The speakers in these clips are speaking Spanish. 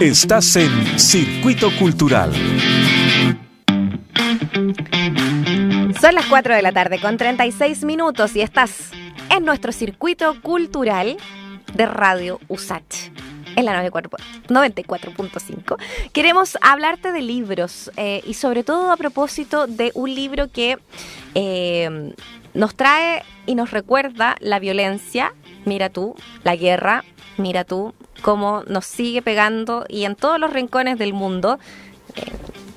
Estás en Circuito Cultural. Son las 4 de la tarde con 36 minutos y estás en nuestro Circuito Cultural de Radio USACH. En la 94.5. Queremos hablarte de libros y sobre todo a propósito de un libro que nos trae y nos recuerda la violencia, mira tú, la guerra, mira tú, cómo nos sigue pegando y en todos los rincones del mundo,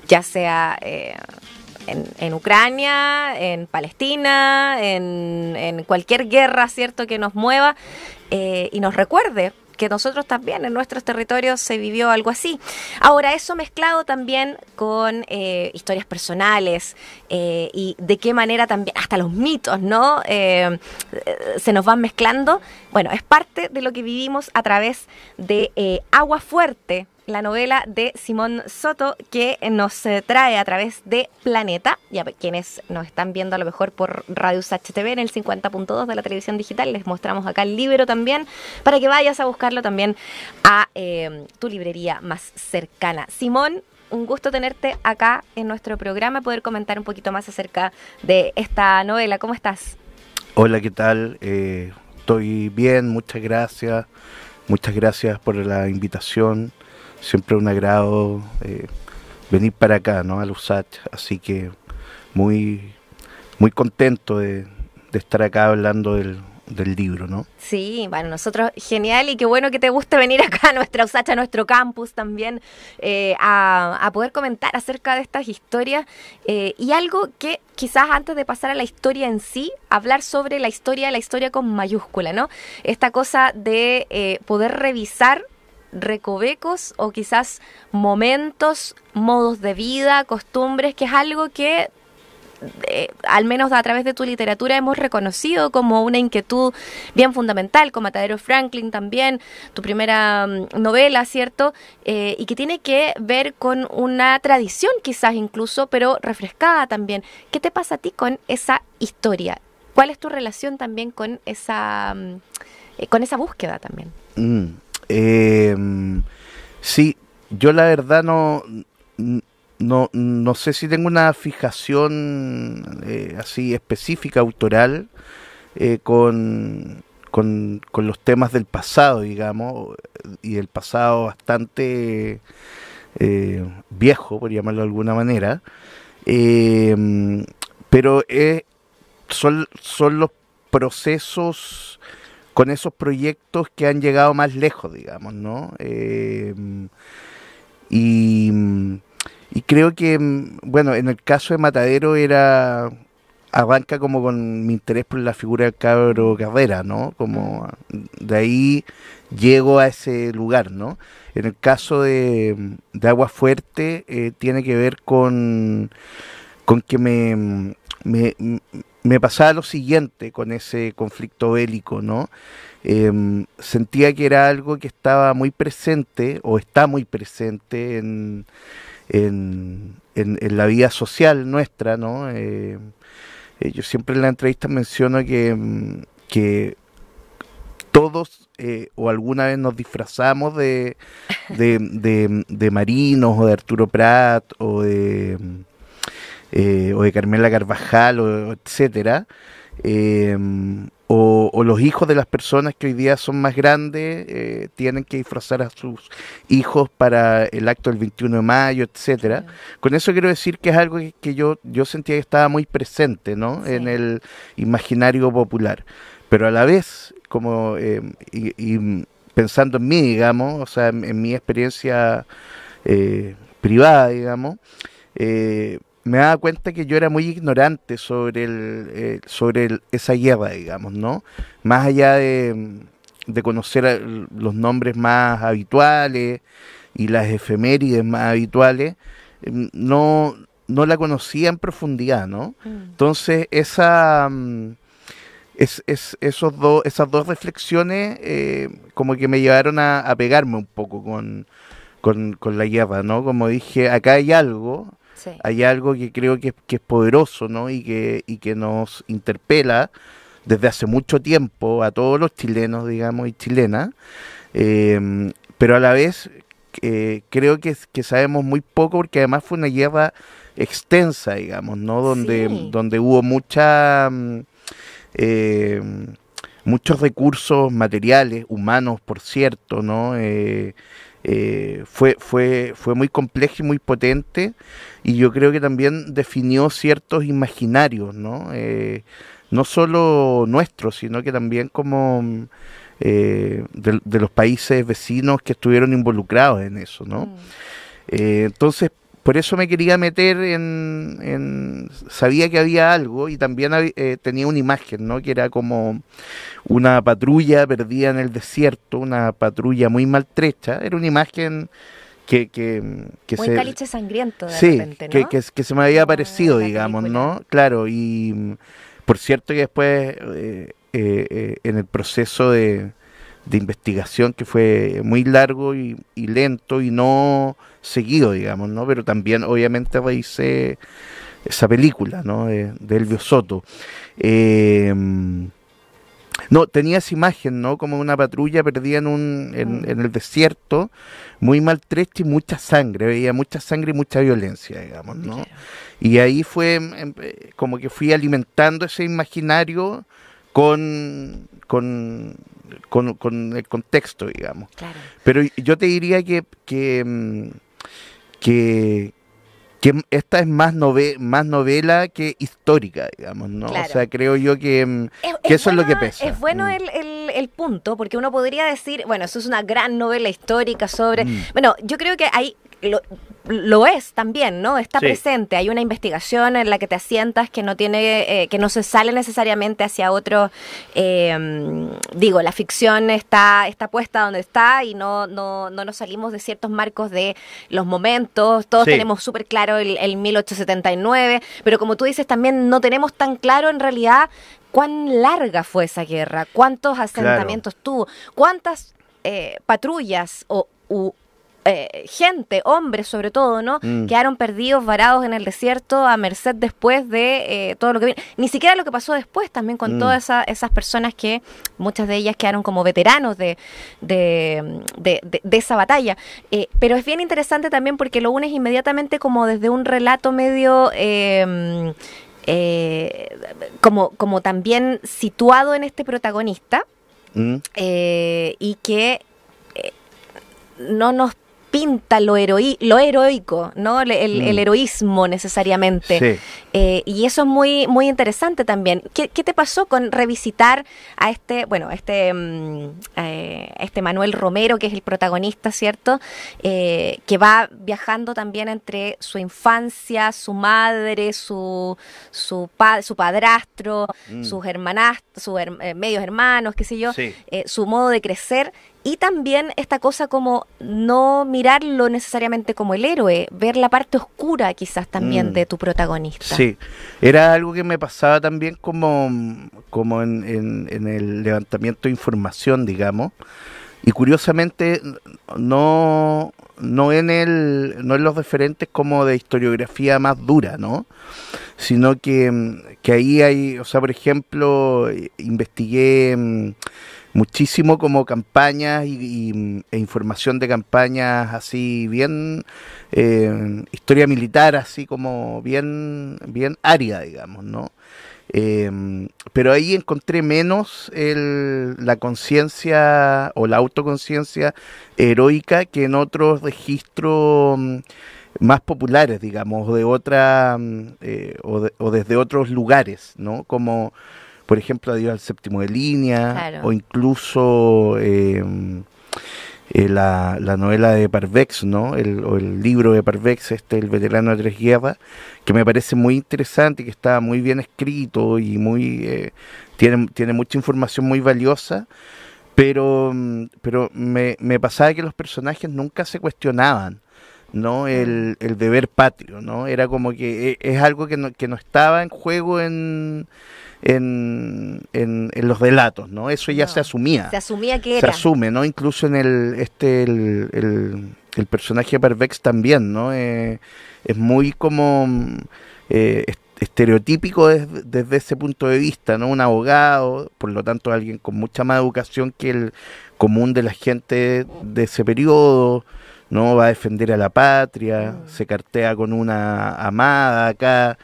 ya sea en Ucrania, en Palestina, en cualquier guerra, ¿cierto?, que nos mueva y nos recuerde que nosotros también en nuestros territorios se vivió algo así. Ahora, eso mezclado también con historias personales y de qué manera también, hasta los mitos, ¿no? Se nos van mezclando. Bueno, es parte de lo que vivimos a través de Agua Fuerte, la novela de Simón Soto, que nos trae a través de Planeta. Ya quienes nos están viendo a lo mejor por Radio USACH TV en el 50.2 de la televisión digital, les mostramos acá el libro también, para que vayas a buscarlo también a tu librería más cercana. Simón, un gusto tenerte acá en nuestro programa, poder comentar un poquito más acerca de esta novela. ¿Cómo estás? Hola, ¿qué tal? Estoy bien, muchas gracias. Muchas gracias por la invitación. Siempre un agrado venir para acá, ¿no?, al USACH, así que muy contento de estar acá hablando del libro, ¿no? Sí, bueno, nosotros genial y qué bueno que te guste venir acá a nuestra USACH, a nuestro campus también, a poder comentar acerca de estas historias y algo que quizás antes de pasar a la historia en sí, hablar sobre la historia con mayúscula, ¿no? Esta cosa de poder revisar recovecos o quizás momentos, modos de vida, costumbres, que es algo que al menos a través de tu literatura hemos reconocido como una inquietud bien fundamental, con Matadero Franklin también, tu primera novela, ¿cierto? Y que tiene que ver con una tradición quizás incluso, pero refrescada también. ¿Qué te pasa a ti con esa historia? ¿Cuál es tu relación también con esa búsqueda también? Sí, yo la verdad no sé si tengo una fijación así específica, autoral, con los temas del pasado, digamos, y del pasado bastante viejo, por llamarlo de alguna manera, pero son los procesos con esos proyectos que han llegado más lejos, digamos, ¿no? Y creo que, bueno, en el caso de Matadero arranca como con mi interés por la figura del cabro Carrera, ¿no? Como de ahí llego a ese lugar, ¿no? En el caso de Agua Fuerte tiene que ver con que me pasaba lo siguiente con ese conflicto bélico, ¿no? Sentía que era algo que estaba muy presente, o está muy presente en la vida social nuestra, ¿no? Yo siempre en la entrevista menciono que todos o alguna vez nos disfrazamos de marinos, o de Arturo Prat, o de Carmela Carvajal, o etcétera, o los hijos de las personas que hoy día son más grandes tienen que disfrazar a sus hijos para el acto del 21 de mayo, etcétera. Sí. Con eso quiero decir que es algo que yo sentía que estaba muy presente, ¿no? Sí. En el imaginario popular, pero a la vez como y pensando en mí, digamos, o sea, en mi experiencia privada, digamos, me daba cuenta que yo era muy ignorante sobre esa guerra, digamos, ¿no? Más allá de conocer los nombres más habituales y las efemérides más habituales, no la conocía en profundidad, ¿no? Entonces, esas dos reflexiones como que me llevaron a pegarme un poco con la guerra, ¿no? Como dije, acá hay algo. Sí. Hay algo que creo que es poderoso, ¿no? Y que nos interpela desde hace mucho tiempo a todos los chilenos, digamos, y chilenas, pero a la vez creo que sabemos muy poco, porque además fue una guerra extensa, digamos, ¿no? Donde hubo muchos recursos materiales, humanos, por cierto, ¿no? Fue muy complejo y muy potente, y yo creo que también definió ciertos imaginarios, ¿no? No solo nuestros, sino que también como de los países vecinos que estuvieron involucrados en eso, ¿no? Entonces, por eso me quería meter sabía que había algo, y también tenía una imagen, ¿no? Que era como una patrulla perdida en el desierto, una patrulla muy maltrecha. Era una imagen que muy caliche sangriento de sí, repente, ¿no? que se me había parecido, digamos, película. ¿no? Claro, y por cierto que después en el proceso de investigación, que fue muy largo y lento y no seguido, digamos, ¿no? Pero también obviamente revisé esa película, ¿no? De Elvio Soto. No, tenía esa imagen, ¿no? Como una patrulla perdida en el desierto, muy maltrecha y mucha sangre, veía mucha sangre y mucha violencia, digamos, ¿no? Claro. Y ahí fue como que fui alimentando ese imaginario con el contexto, digamos. Claro. Pero yo te diría que esta es más novela que histórica, digamos, ¿no? Claro. O sea, creo yo que eso es lo que pesa. Es bueno el punto, porque uno podría decir, bueno, eso es una gran novela histórica sobre... Bueno, yo creo que hay... Lo es también, ¿no? Está presente. Hay una investigación en la que te asientas que no tiene, que no se sale necesariamente hacia otro. Digo, la ficción está puesta donde está, y no nos salimos de ciertos marcos de los momentos. Todos tenemos súper claro el 1879, pero como tú dices, también no tenemos tan claro en realidad cuán larga fue esa guerra, cuántos asentamientos tuvo, cuántas patrullas gente, hombres sobre todo, ¿no? Quedaron perdidos, varados en el desierto a merced después de todo lo que vino. Ni siquiera lo que pasó después también con todas esas personas que muchas de ellas quedaron como veteranos de esa batalla. Pero es bien interesante también porque lo unes inmediatamente como desde un relato medio... como también situado en este protagonista y que no nos pinta lo heroico, ¿no? El heroísmo necesariamente. Sí. Y eso es muy, muy interesante también. ¿Qué te pasó con revisitar a este Manuel Romero, que es el protagonista, ¿cierto? Que va viajando también entre su infancia, su madre, su padrastro, sus medios hermanos, qué sé yo, su modo de crecer. Y también esta cosa como no mirarlo necesariamente como el héroe, ver la parte oscura quizás también de tu protagonista. Sí, era algo que me pasaba también como en el levantamiento de información, digamos, y curiosamente no en los referentes como de historiografía más dura, ¿no? Sino que ahí hay, o sea, por ejemplo, investigué... muchísimo como campañas e información de campañas así bien historia militar, así como bien árida, digamos, ¿no? Pero ahí encontré menos la conciencia o la autoconciencia heroica que en otros registros más populares, digamos, o desde otros lugares, ¿no? Como por ejemplo, Adiós al séptimo de línea, claro. O incluso la novela de Parvex, ¿no? El libro de Parvex, El veterano de tres guerras, que me parece muy interesante y que está muy bien escrito y tiene mucha información muy valiosa, pero me pasaba que los personajes nunca se cuestionaban, ¿no? El deber patrio, ¿no? Era como que es algo que no estaba en juego en los relatos, ¿no? Eso ya se asumía. Se asumía que era. Se asume, ¿no? Incluso en el personaje de Parvex también, ¿no? Es muy como estereotípico desde ese punto de vista, ¿no? Un abogado, por lo tanto alguien con mucha más educación que él común de la gente de ese periodo, ¿no? Va a defender a la patria, se cartea con una amada acá,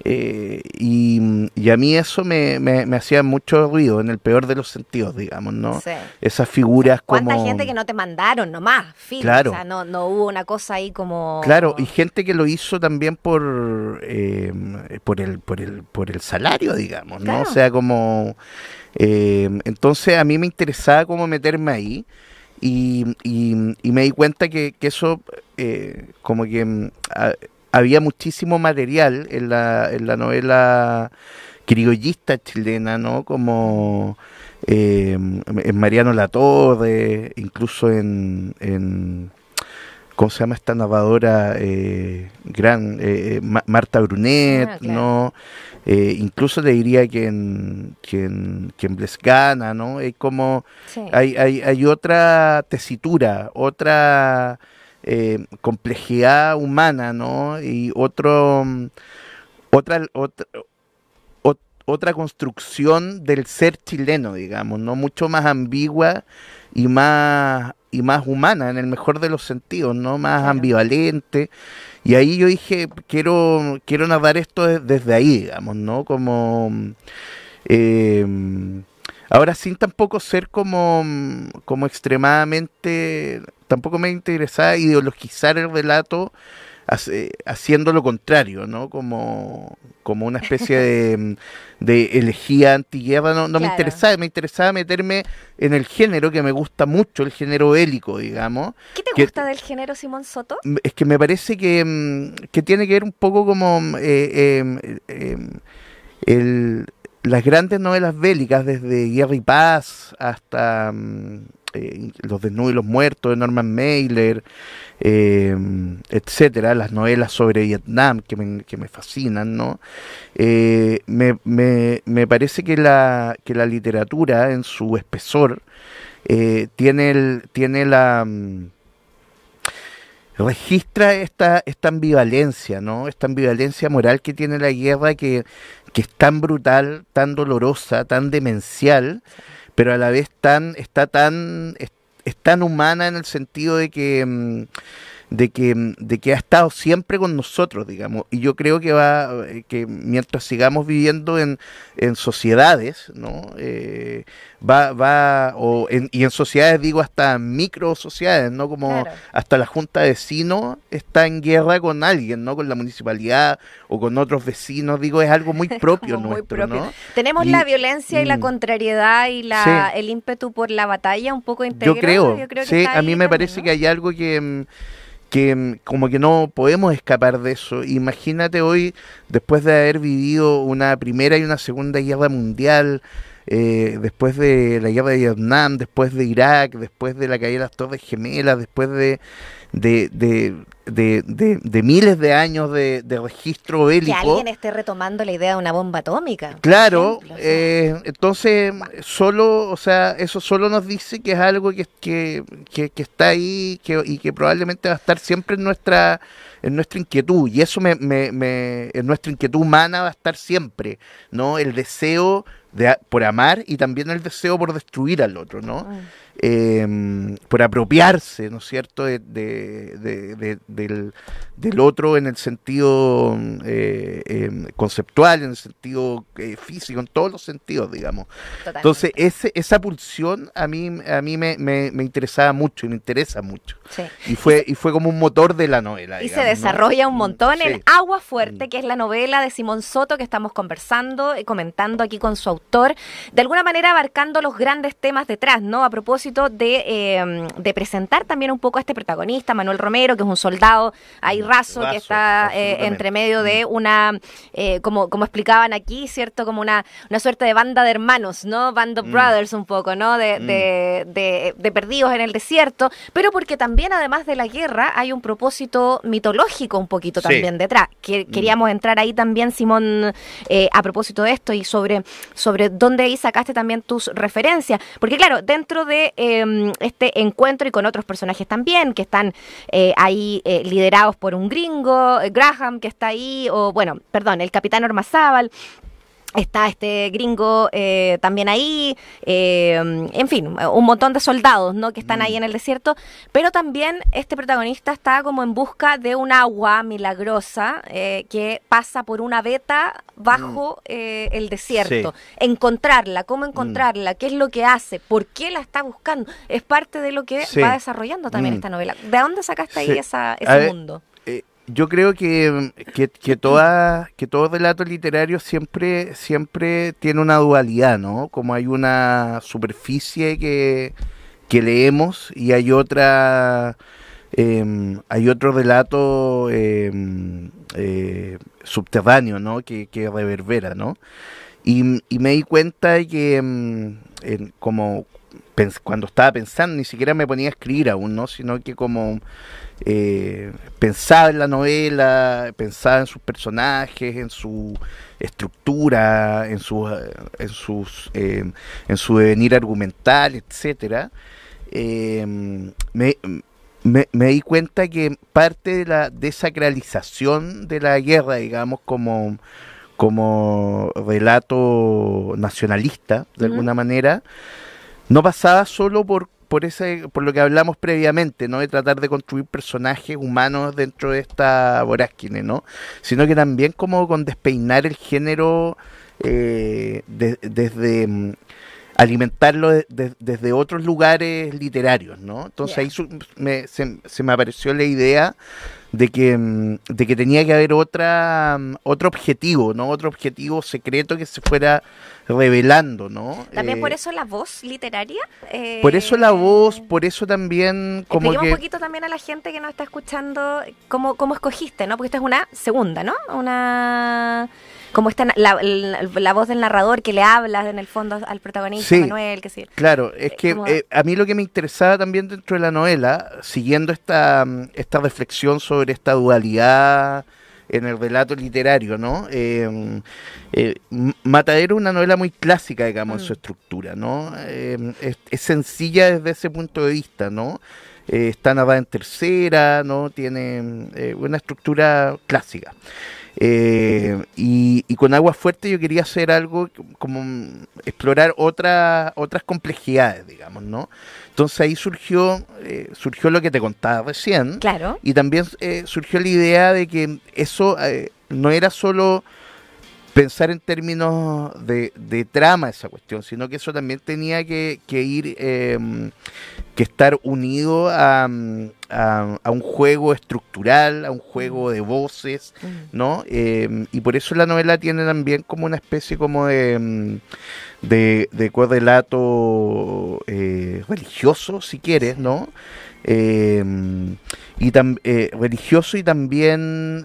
y a mí eso me hacía mucho ruido, en el peor de los sentidos, digamos, ¿no? Sí. Esas figuras como... ¿Cuánta gente que no te mandaron nomás? Fin, Claro. o sea, no hubo una cosa ahí como... Claro, y gente que lo hizo también por el salario, digamos, ¿no? Claro. O sea, como... entonces a mí me interesaba como meterme ahí, y me di cuenta que eso, como que había muchísimo material en la novela criollista chilena, ¿no? Como en Mariano Latorre, incluso en ¿cómo se llama esta narradora Marta Brunet, Ah, claro. ¿no? Incluso te diría que en Blesgana, ¿no? Hay como Sí. hay otra tesitura, otra complejidad humana, ¿no? Y otra otra construcción del ser chileno, digamos, ¿no? Mucho más ambigua y más humana, en el mejor de los sentidos, ¿no? Más Claro. ambivalente. Y ahí yo dije, quiero narrar esto desde ahí, digamos, ¿no? Como eh, ahora sin tampoco ser como extremadamente, tampoco me interesaba ideologizar el relato, haciendo lo contrario, ¿no? Como una especie de elegía antiguerra. No me Claro. interesaba meterme en el género que me gusta mucho, el género bélico, digamos. ¿Qué te Que, gusta del género, Simón Soto? es que me parece que tiene que ver un poco como las grandes novelas bélicas, desde Guerra y Paz hasta Los desnudos y los muertos de Norman Mailer, etcétera, las novelas sobre Vietnam que me fascinan, ¿no? Me parece que la literatura en su espesor tiene registra esta ambivalencia, ¿no? Esta ambivalencia moral que tiene la guerra, que es tan brutal, tan dolorosa, tan demencial, pero a la vez es tan humana, en el sentido de que ha estado siempre con nosotros, digamos. Y yo creo que mientras sigamos viviendo en sociedades, ¿no? Y en sociedades, digo, hasta micro sociedades, ¿no? Como Claro. hasta la junta de vecinos está en guerra con alguien, ¿no? Con la municipalidad o con otros vecinos, digo, es algo muy propio Como muy nuestro, propio. ¿no? Tenemos Y- la violencia y la mm. contrariedad y Sí. el ímpetu por la batalla un poco integrado. Yo creo, que sí, está a mí ahí me también, parece ¿no? que hay algo que como que no podemos escapar de eso. Imagínate hoy, después de haber vivido una primera y una segunda guerra mundial, después de la guerra de Vietnam, después de Irak, después de la caída de las Torres Gemelas, después de miles de años de registro Que bélico. alguien esté retomando la idea de una bomba atómica. por Claro, ejemplo, o sea. entonces o sea, eso solo nos dice que es algo que está ahí, y que probablemente va a estar siempre en nuestra inquietud, y eso en nuestra inquietud humana va a estar siempre, ¿no? El deseo por amar, y también el deseo por destruir al otro, ¿no? Por apropiarse, ¿no es cierto?, del otro, en el sentido conceptual, en el sentido físico, en todos los sentidos, digamos. Totalmente. Entonces, esa pulsión a mí me interesaba mucho, y me interesa mucho. Sí. Y fue como un motor de la novela, Y se digamos, ¿no? desarrolla un montón en Sí. Agua Fuerte, que es la novela de Simón Soto que estamos conversando y comentando aquí con su autor, de alguna manera abarcando los grandes temas detrás, ¿no? A propósito de presentar también un poco a este protagonista, Manuel Romero, que es un soldado ahí raso, que Raso, está absolutamente. entre medio de una, como explicaban aquí, ¿cierto? Como una suerte de banda de hermanos, ¿no? Band of brothers un poco, ¿no? De perdidos en el desierto, pero porque también, además de la guerra, hay un propósito mitológico un poquito Sí. también detrás. Queríamos entrar ahí también, Simón, a propósito de esto y sobre dónde ahí sacaste también tus referencias. Porque claro, dentro de este encuentro y con otros personajes también, que están ahí liderados por un gringo, Graham, que está ahí, el capitán Ormazábal. Está este gringo también ahí, en fin, un montón de soldados, ¿no?, que están ahí en el desierto, pero también este protagonista está como en busca de un agua milagrosa que pasa por una veta bajo el desierto. Sí. Encontrarla, cómo encontrarla, qué es lo que hace, por qué la está buscando, es parte de lo que Sí. va desarrollando también esta novela. ¿De dónde sacaste ahí Sí. ese mundo? Yo creo que todo relato literario siempre tiene una dualidad, ¿no? Como hay una superficie que leemos y hay otro relato subterráneo, ¿no? Que reverbera, ¿no? Y me di cuenta de que cuando estaba pensando, ni siquiera me ponía a escribir aún, ¿no? Sino que como pensaba en la novela, pensaba en sus personajes, en su estructura, en su devenir argumental, etcétera. Me di cuenta que parte de la desacralización de la guerra, digamos, como relato nacionalista, de alguna manera, no pasaba solo por lo que hablamos previamente, ¿no? De tratar de construir personajes humanos dentro de esta vorágine, ¿no? Sino que también como con despeinar el género desde alimentarlo desde otros lugares literarios, ¿no? Entonces ahí se me apareció la idea de que tenía que haber otro objetivo, ¿no? Otro objetivo secreto que se fuera revelando, ¿no? También por eso la voz literaria. Por eso la voz, por eso también como expliquemos que... un poquito también a la gente que nos está escuchando cómo escogiste, ¿no? Porque esta es una segunda, ¿no? Como está la voz del narrador que le habla en el fondo al protagonista, Sí, Manuel, que sí. claro, es que como- a mí lo que me interesaba también dentro de la novela, siguiendo esta reflexión sobre esta dualidad en el relato literario, ¿no? Matadero es una novela muy clásica, digamos, en su estructura, ¿no? Es sencilla desde ese punto de vista, ¿no? Está narrada en tercera, ¿no? Tiene una estructura clásica. Y con Agua Fuerte yo quería hacer algo como explorar otras complejidades, digamos, ¿no? Entonces ahí surgió lo que te contaba recién. Claro. Y también surgió la idea de que eso no era solo pensar en términos de trama esa cuestión, sino que eso también tenía que ir, que estar unido a un juego estructural, a un juego de voces, ¿no? Y por eso la novela tiene también como una especie como de correlato religioso, si quieres, ¿no? Religioso y también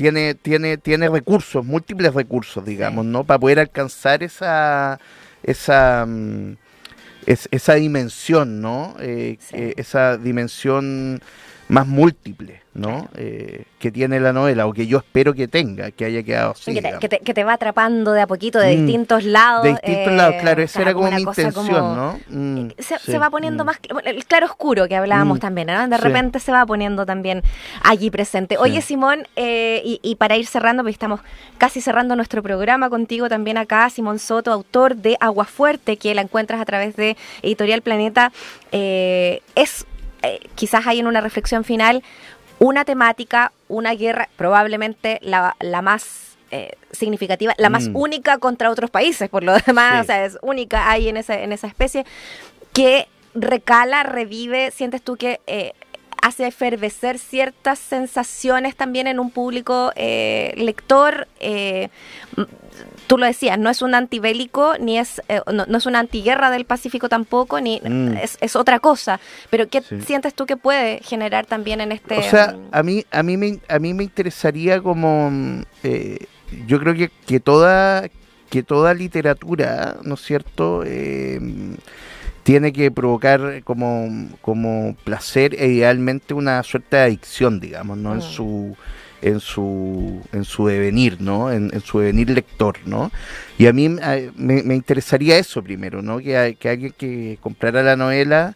tiene recursos, múltiples recursos, digamos, ¿no? Para poder alcanzar esa dimensión, ¿no? Esa dimensión más múltiple, ¿no? Que tiene la novela, o que yo espero que tenga, que haya quedado así. Que te va atrapando de a poquito de distintos lados. De distintos lados, claro, esa era como una mi cosa intención, ¿no? Se va poniendo más, el claro oscuro que hablábamos también, ¿no? De repente se va poniendo también allí presente. Oye, Simón, y para ir cerrando, porque estamos casi cerrando nuestro programa contigo también acá, Simón Soto, autor de Agua Fuerte, que la encuentras a través de Editorial Planeta, quizás hay en una reflexión final una temática, una guerra, probablemente la más significativa, la más única contra otros países, por lo demás, o sea, es única ahí en esa especie, que recala, revive, sientes tú que hace efervecer ciertas sensaciones también en un público lector. Tú lo decías, no es un antibélico, ni es no es una antiguerra del Pacífico tampoco, ni es otra cosa. Pero ¿qué sientes tú que puede generar también en este...? O sea, a mí me interesaría como... yo creo que toda literatura, ¿no es cierto?, tiene que provocar como placer e idealmente una suerte de adicción, digamos, ¿no? En su devenir, ¿no? En su devenir lector, ¿no? Y a mí me interesaría eso primero, ¿no? Que alguien que comprara la novela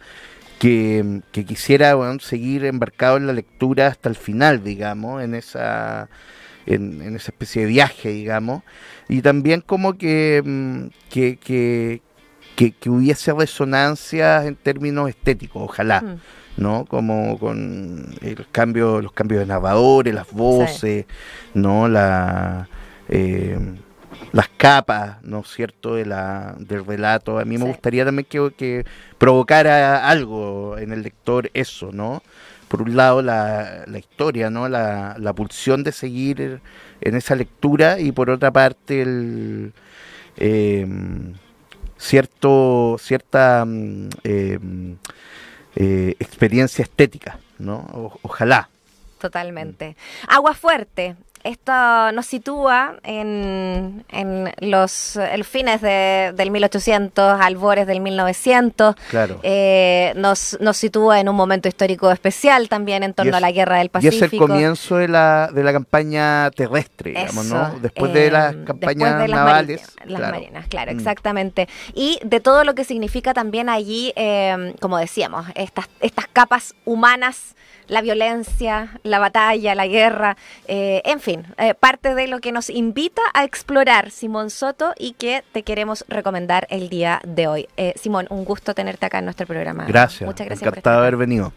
que quisiera, bueno, seguir embarcado en la lectura hasta el final, digamos, en esa especie de viaje, digamos, y también como que hubiese resonancias en términos estéticos, ojalá, ¿no? Como con los cambios de narradores, las voces, ¿no? Las capas, ¿no es cierto?, del relato. A mí me gustaría también que provocara algo en el lector eso, ¿no? Por un lado la historia, ¿no? La pulsión de seguir en esa lectura, y por otra parte cierta experiencia estética, ¿no? Ojalá. Totalmente. Aguafuerte. Esto nos sitúa en el fines del 1800, albores del 1900. Claro. Nos sitúa en un momento histórico especial también en torno a la Guerra del Pacífico. Y es el comienzo de la campaña terrestre, digamos, ¿no? Después de las campañas navales. Las marinas, claro, exactamente. Y de todo lo que significa también allí, como decíamos, estas capas humanas, la violencia, la batalla, la guerra, en fin, parte de lo que nos invita a explorar Simón Soto y que te queremos recomendar el día de hoy. Simón, un gusto tenerte acá en nuestro programa. Gracias. Muchas gracias. Encantado de haber venido.